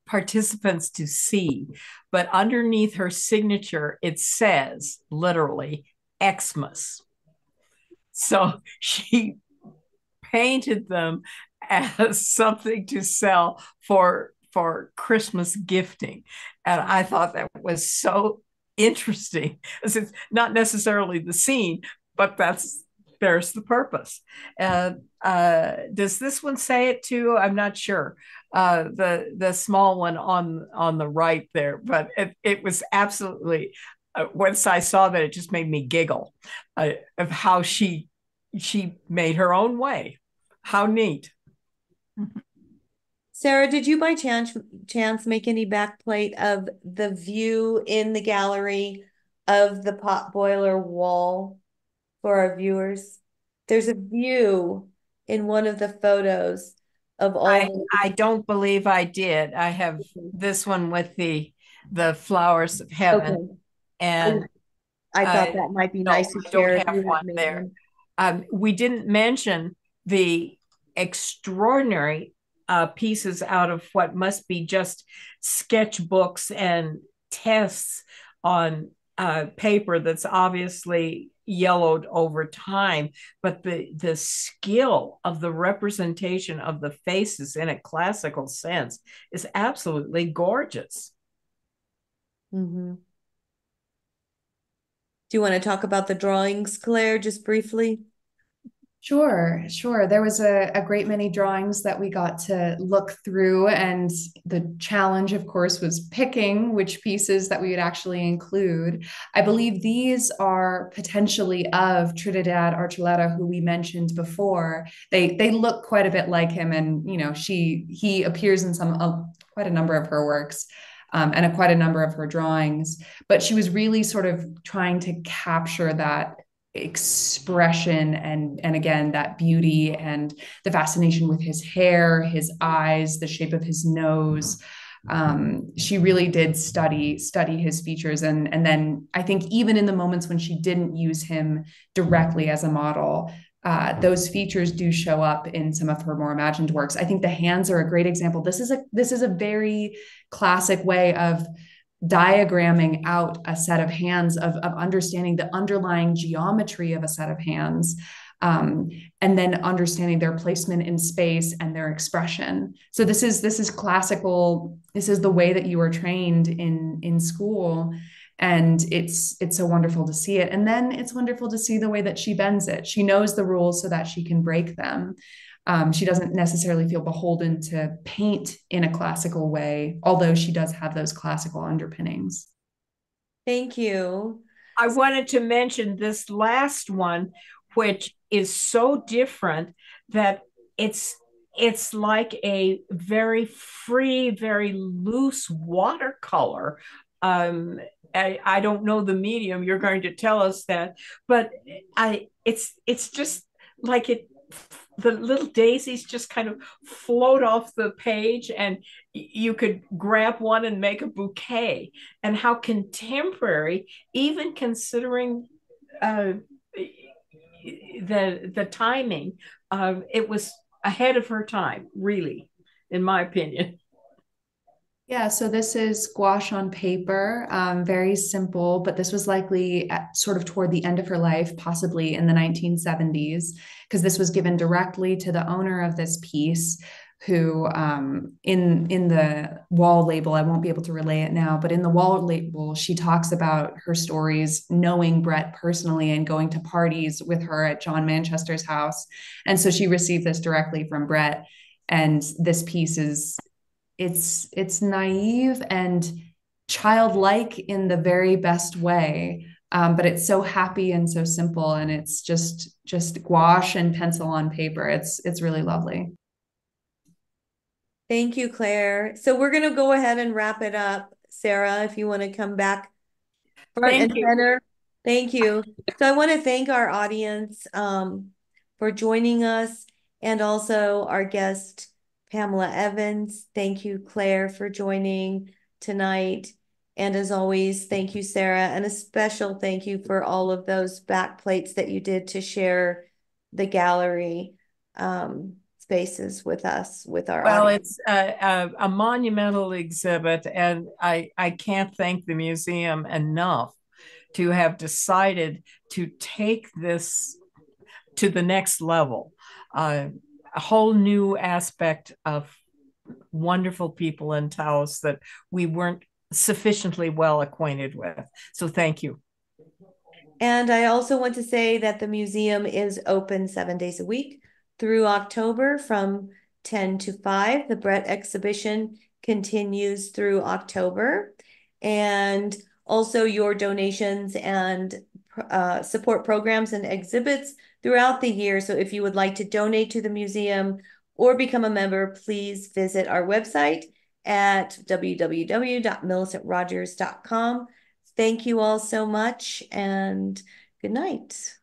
participants to see, but underneath her signature, it says literally Xmas. So she painted them as something to sell for Christmas gifting. And I thought that was so interesting. It's not necessarily the scene, but there's the purpose. And does this one say it too? I'm not sure. The small one on the right there, but it was absolutely. Once I saw that, it just made me giggle of how she made her own way. How neat. Sarah, did you by chance make any backplate of the view in the gallery of the pot boiler wall for our viewers? There's a view in one of the photos of all. I don't believe I did. I have this one with the flowers of heaven. Okay. And I thought that might be nice to share if you have made one. We didn't mention the extraordinary pieces out of what must be just sketchbooks and tests on paper that's obviously yellowed over time, but the skill of the representation of the faces in a classical sense is absolutely gorgeous. Mm-hmm. Do you want to talk about the drawings, Claire, just briefly? Sure, sure. There was a great many drawings that we got to look through, and the challenge, of course, was picking which pieces that we would actually include. I believe these are potentially of Trinidad Archuleta, who we mentioned before. They look quite a bit like him, and he appears in some quite a number of her works. And quite a number of her drawings, but she was really sort of trying to capture that expression and again that beauty and the fascination with his hair, his eyes, the shape of his nose. She really did study his features, and then I think even in the moments when she didn't use him directly as a model, those features do show up in some of her more imagined works. I think the hands are a great example. This is a very classic way of diagramming out a set of hands, of understanding the underlying geometry of a set of hands, and then understanding their placement in space and their expression. So this is classical. This is the way that you were trained in school, and it's so wonderful to see it. And then it's wonderful to see the way that she bends it. She knows the rules so that she can break them. She doesn't necessarily feel beholden to paint in a classical way, although she does have those classical underpinnings. Thank you. I wanted to mention this last one, which is so different that it's it's like a very free, very loose watercolor. I don't know the medium. You're going to tell us that, but it's just like it. The little daisies just kind of float off the page, and you could grab one and make a bouquet. And how contemporary, even considering uh, the timing, it was ahead of her time, really, in my opinion. Yeah, so this is gouache on paper, very simple, but this was likely sort of toward the end of her life, possibly in the 1970s, because this was given directly to the owner of this piece, who in the wall label, I won't be able to relay it now, but in the wall label, she talks about her stories, knowing Brett personally and going to parties with her at John Manchester's house. And so she received this directly from Brett. And this piece is it's naive and childlike in the very best way, but it's so happy and so simple, and it's just gouache and pencil on paper. It's really lovely. Thank you, Claire. So we're going to go ahead and wrap it up. Sarah, if you want to come back front and Thank you. center. Thank you. So I want to thank our audience for joining us, and also our guest, Pamela Evans. Thank you, Claire, for joining tonight. And as always, thank you, Sarah. And a special thank you for all of those back plates that you did to share the gallery spaces with us, with our Well, audience. it's a monumental exhibit, and I can't thank the museum enough to have decided to take this to the next level, a whole new aspect of wonderful people in Taos that we weren't sufficiently well acquainted with. So thank you. And I also want to say that the museum is open 7 days a week through October from 10 to 5. The Brett exhibition continues through October. And also your donations and support programs and exhibits throughout the year. So if you would like to donate to the museum or become a member, please visit our website at www.millicentrogers.com. Thank you all so much, and good night.